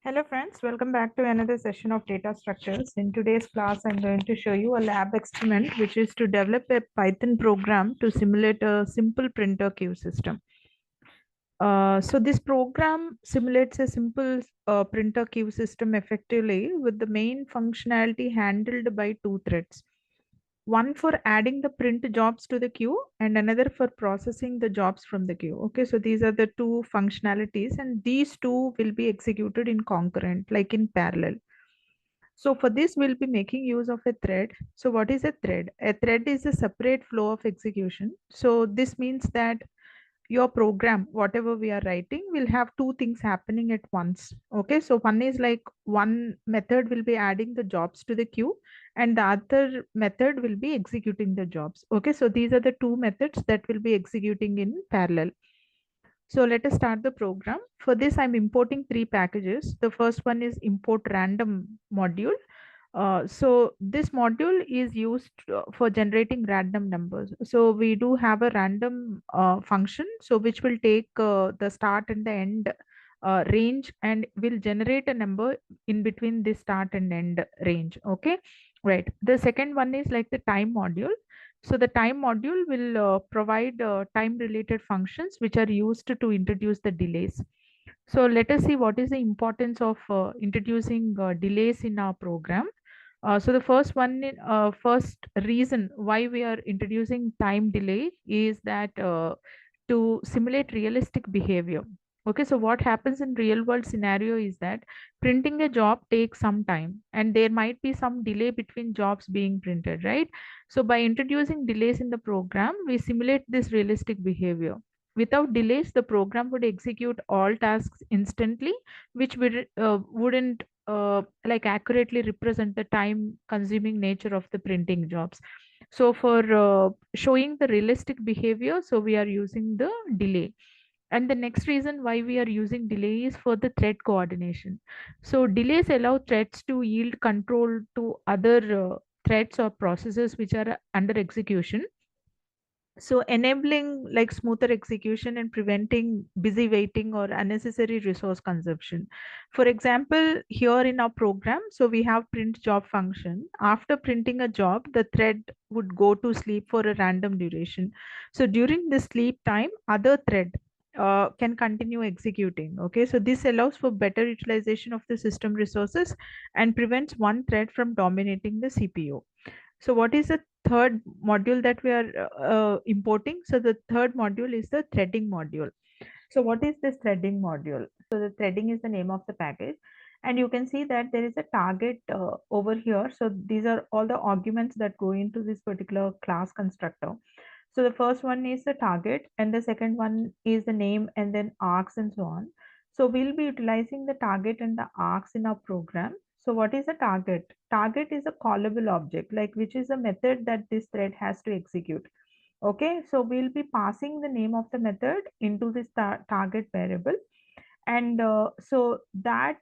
Hello friends, welcome back to another session of data structures. In today's class, I'm going to show you a lab experiment which is to develop a Python program to simulate a simple printer queue system. So this program simulates a simple printer queue system effectively with the main functionality handled by two threads. One for adding the print jobs to the queue and another for processing the jobs from the queue. Okay, so these are the two functionalities and these two will be executed in concurrent, like in parallel. So for this, we'll be making use of a thread. So what is a thread? A thread is a separate flow of execution. So this means that your program, whatever we are writing, will have two things happening at once. Okay, so one is like one method will be adding the jobs to the queue and the other method will be executing the jobs. Okay, so these are the two methods that will be executing in parallel. So let us start the program. For this, I'm importing three packages. The first one is import random module. So this module is used for generating random numbers. So we do have a random function, so which will take the start and the end range and will generate a number in between the start and end range. Okay, right. The second one is like the time module. So the time module will provide time related functions which are used to introduce the delays. So let us see what is the importance of introducing delays in our program. So the first one, first reason why we are introducing time delay is that to simulate realistic behavior. Okay, so what happens in real world scenario is that printing a job takes some time and there might be some delay between jobs being printed, right? So by introducing delays in the program, we simulate this realistic behavior. Without delays, the program would execute all tasks instantly, which wouldn't like accurately represent the time consuming nature of the printing jobs. So for showing the realistic behavior, so we are using the delay. And the next reason why we are using delay is for the thread coordination. So delays allow threads to yield control to other threads or processes which are under execution, so enabling like smoother execution and preventing busy waiting or unnecessary resource consumption. For example, here in our program, so we have print job function. After printing a job, the thread would go to sleep for a random duration. So during the sleep time, other thread can continue executing. Okay, so this allows for better utilization of the system resources and prevents one thread from dominating the CPU. So what is the third module that we are importing? So the third module is the threading module. So what is this threading module? So the threading is the name of the package. And you can see that there is a target over here. So these are all the arguments that go into this particular class constructor. So the first one is the target and the second one is the name and then args and so on. So we'll be utilizing the target and the args in our program. So what is a target? Target is a callable object, like which is a method that this thread has to execute. Okay, so we'll be passing the name of the method into this target variable. And so that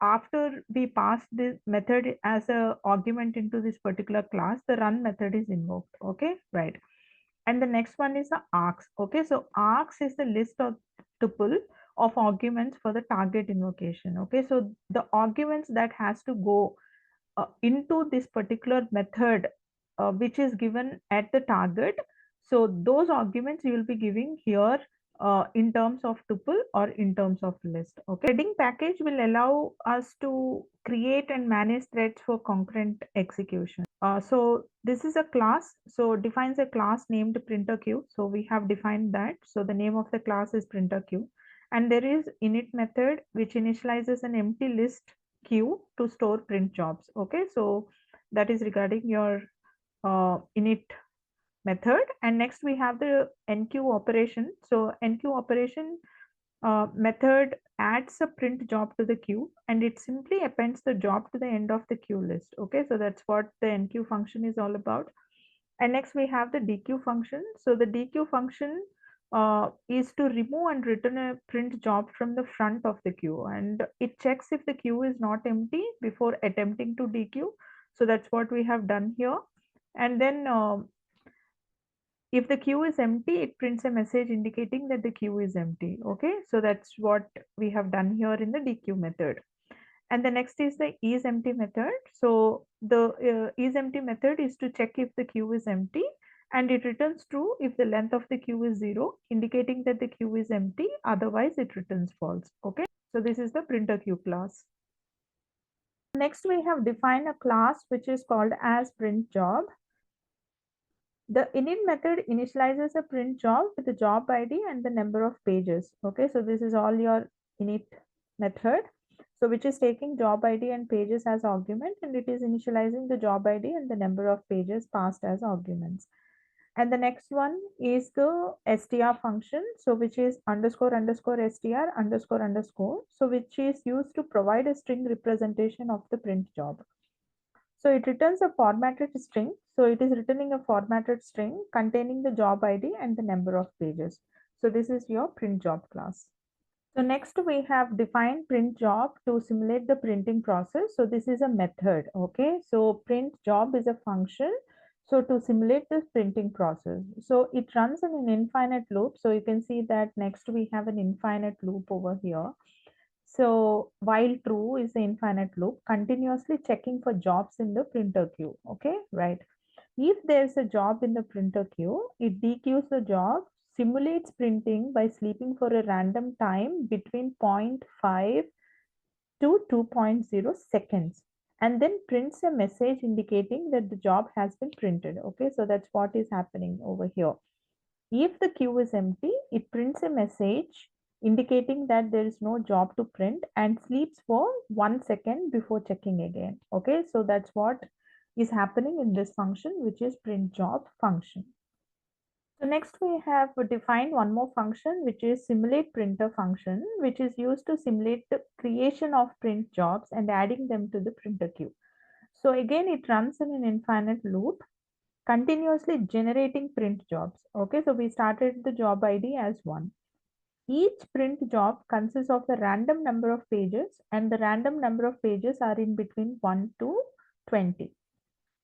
after we pass this method as a argument into this particular class, the run method is invoked. Okay, right. And the next one is the args. Okay, so args is the list of tuple of arguments for the target invocation. Okay, so the arguments that has to go into this particular method which is given at the target. So those arguments you will be giving here in terms of tuple or in terms of list. Okay, threading package will allow us to create and manage threads for concurrent execution. So this is a class, so defines a class named printer queue. So we have defined that. So the name of the class is printer queue, and there is init method which initializes an empty list queue to store print jobs. Okay, so that is regarding your init method. And next we have the enqueue operation. So enqueue operation method adds a print job to the queue and it simply appends the job to the end of the queue list. Okay, so that's what the enqueue function is all about. And next we have the dequeue function. So the dequeue function is to remove and return a print job from the front of the queue, and it checks if the queue is not empty before attempting to dequeue. So that's what we have done here. And then if the queue is empty, it prints a message indicating that the queue is empty. Okay, so that's what we have done here in the dequeue method. And the next is the isEmpty method. So the isEmpty method is to check if the queue is empty, and it returns true if the length of the queue is 0, indicating that the queue is empty. Otherwise, it returns false. Okay. So this is the printer queue class. Next, we have defined a class which is called as print job. The init method initializes a print job with the job ID and the number of pages. Okay, so this is all your init method. So which is taking job ID and pages as argument, and it is initializing the job ID and the number of pages passed as arguments. And the next one is the str function. So which is underscore underscore str underscore underscore. So which is used to provide a string representation of the print job. So it returns a formatted string. So it is returning a formatted string containing the job ID and the number of pages. So this is your print job class. So next we have defined print job to simulate the printing process. So this is a method. Okay. So print job is a function. So to simulate this printing process. So it runs in an infinite loop. So you can see that next we have an infinite loop over here. So while true is the infinite loop, continuously checking for jobs in the printer queue. Okay, right. If there's a job in the printer queue, it dequeues the job, simulates printing by sleeping for a random time between 0.5 to 2.0 seconds, and then prints a message indicating that the job has been printed. Okay, so that's what is happening over here. If the queue is empty, it prints a message indicating that there is no job to print and sleeps for 1 second before checking again. Okay, so that's what is happening in this function, which is print job function. So next we have defined one more function, which is simulate printer function, which is used to simulate the creation of print jobs and adding them to the printer queue. So again, it runs in an infinite loop, continuously generating print jobs. Okay, so we started the job ID as 1. Each print job consists of a random number of pages, and the random number of pages are in between 1 to 20.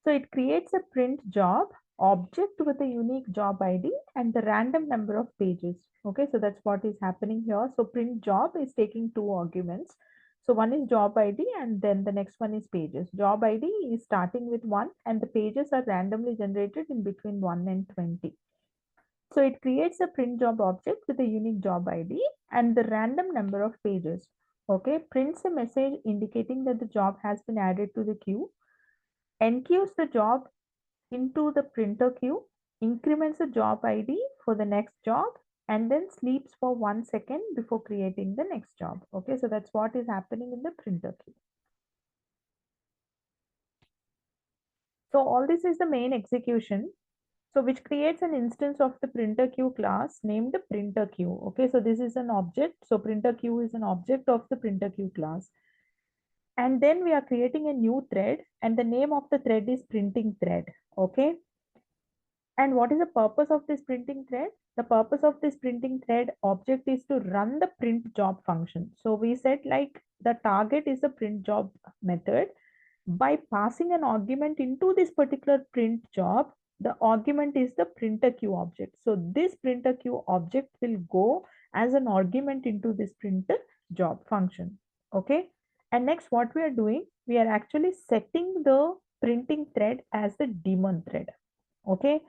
So it creates a print job object with a unique job ID and the random number of pages. Okay, so that's what is happening here. So print job is taking 2 arguments. So one is job ID and then the next one is pages. Job ID is starting with 1 and the pages are randomly generated in between 1 and 20. So it creates a print job object with a unique job ID and the random number of pages. Okay, prints a message indicating that the job has been added to the queue, enqueues the job into the printer queue, increments the job ID for the next job, and then sleeps for 1 second before creating the next job. Okay, so that's what is happening in the printer queue. So all this is the main execution. So which creates an instance of the printer queue class named the printer queue. Okay, so this is an object. So printer queue is an object of the printer queue class. And then we are creating a new thread and the name of the thread is printing thread. Okay. And what is the purpose of this printing thread? The purpose of this printing thread object is to run the print job function. So we said like the target is the print job method. By passing an argument into this particular print job, the argument is the printer queue object. So this printer queue object will go as an argument into this printer job function. Okay. And next what we are doing, we are actually setting the printing thread as the daemon thread. Okay.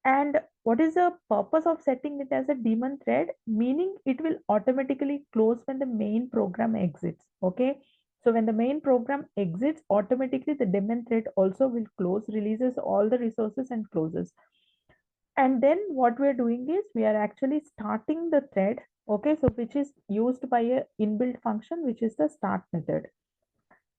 And what is the purpose of setting it as a daemon thread? Meaning it will automatically close when the main program exits. Okay. So when the main program exits, automatically the daemon thread also will close, releases all the resources and closes. And then what we're doing is we are actually starting the thread. Okay. So which is used by a inbuilt function, which is the start method.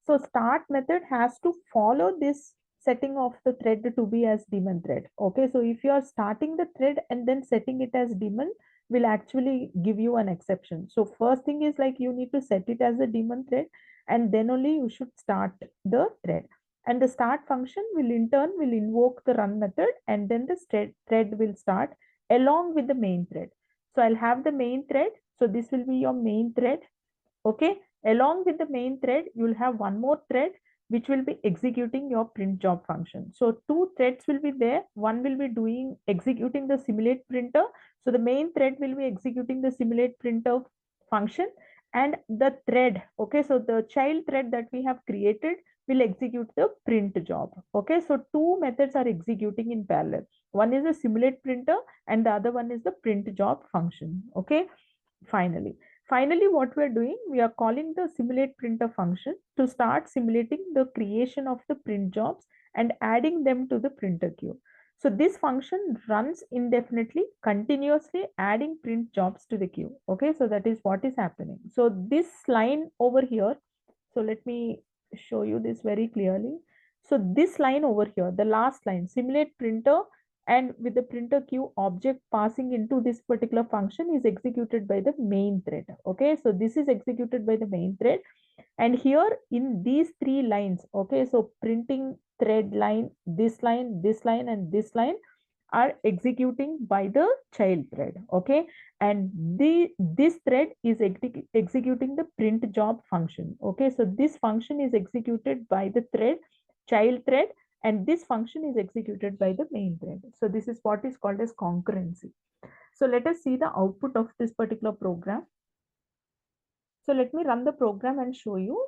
So start method has to follow this setting of the thread to be as daemon thread. Okay, so if you are starting the thread and then setting it as daemon will actually give you an exception. So first thing is like you need to set it as a daemon thread and then only you should start the thread. And the start function will in turn will invoke the run method and then the thread will start along with the main thread. So I'll have the main thread. So this will be your main thread. Okay, along with the main thread, you'll have one more thread which will be executing your print job function. So two threads will be there. One will be executing the simulate printer. So the main thread will be executing the simulate printer function and the thread, okay, so the child thread that we have created will execute the print job. Okay, so two methods are executing in parallel. One is a simulate printer and the other one is the print job function. Okay, finally what we're doing, we are calling the simulate printer function to start simulating the creation of the print jobs and adding them to the printer queue. So this function runs indefinitely, continuously adding print jobs to the queue. Okay, so that is what is happening. So this line over here, so let me show you this very clearly. So this line over here, the last line, simulate printer and with the printer queue object passing into this particular function is executed by the main thread. Okay, so this is executed by the main thread. And here in these three lines, okay, so printing thread line, this line, and this line are executing by the child thread. Okay, and this thread is executing the print job function. Okay, so this function is executed by the thread child thread and this function is executed by the main thread. So this is what is called as concurrency. So let us see the output of this particular program. So let me run the program and show you.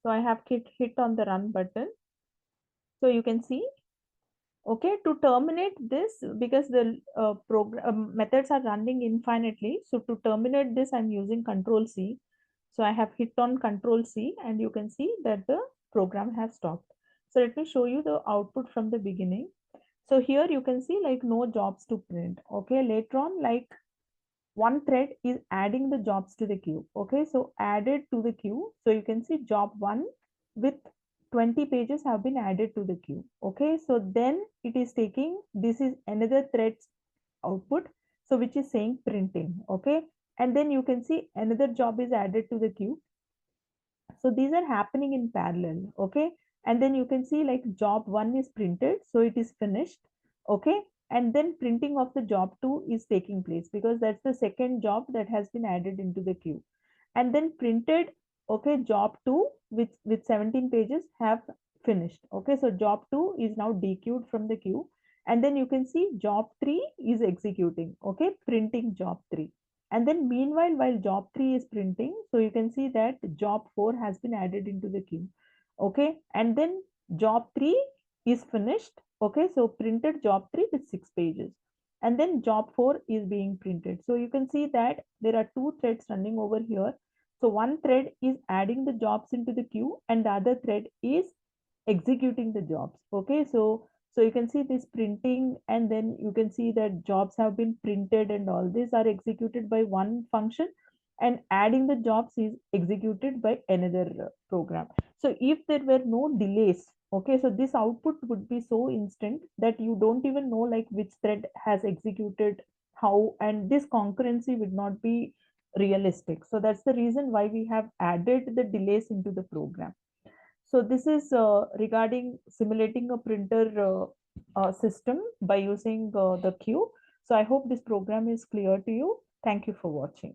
So I have hit on the run button. So you can see, okay, to terminate this, because the program methods are running infinitely. So to terminate this, I'm using Control C. So I have hit on Control C and you can see that the program has stopped. So let me show you the output from the beginning. So here you can see like no jobs to print. Okay, later on, like one thread is adding the jobs to the queue. Okay, so added to the queue. So you can see job one with 20 pages have been added to the queue. Okay, so then it is taking, this is another thread's output. So which is saying printing. Okay, and then you can see another job is added to the queue. So these are happening in parallel. Okay, and then you can see like job one is printed, so it is finished. Okay, and then printing of the job two is taking place because that's the second job that has been added into the queue. And then printed, okay, job two with 17 pages have finished. Okay, so job two is now dequeued from the queue. And then you can see job three is executing. Okay, printing job three. And then meanwhile, while job 3 is printing, so you can see that job 4 has been added into the queue. Okay, and then job 3 is finished. Okay, so printed job 3 with 6 pages. And then job 4 is being printed. So you can see that there are two threads running over here. So one thread is adding the jobs into the queue and the other thread is executing the jobs. Okay, so you can see this printing and then you can see that jobs have been printed and all these are executed by one function and adding the jobs is executed by another program. So if there were no delays, okay, so this output would be so instant that you don't even know like which thread has executed how, and this concurrency would not be realistic. So that's the reason why we have added the delays into the program. So this is regarding simulating a printer system by using the queue. So I hope this program is clear to you. Thank you for watching.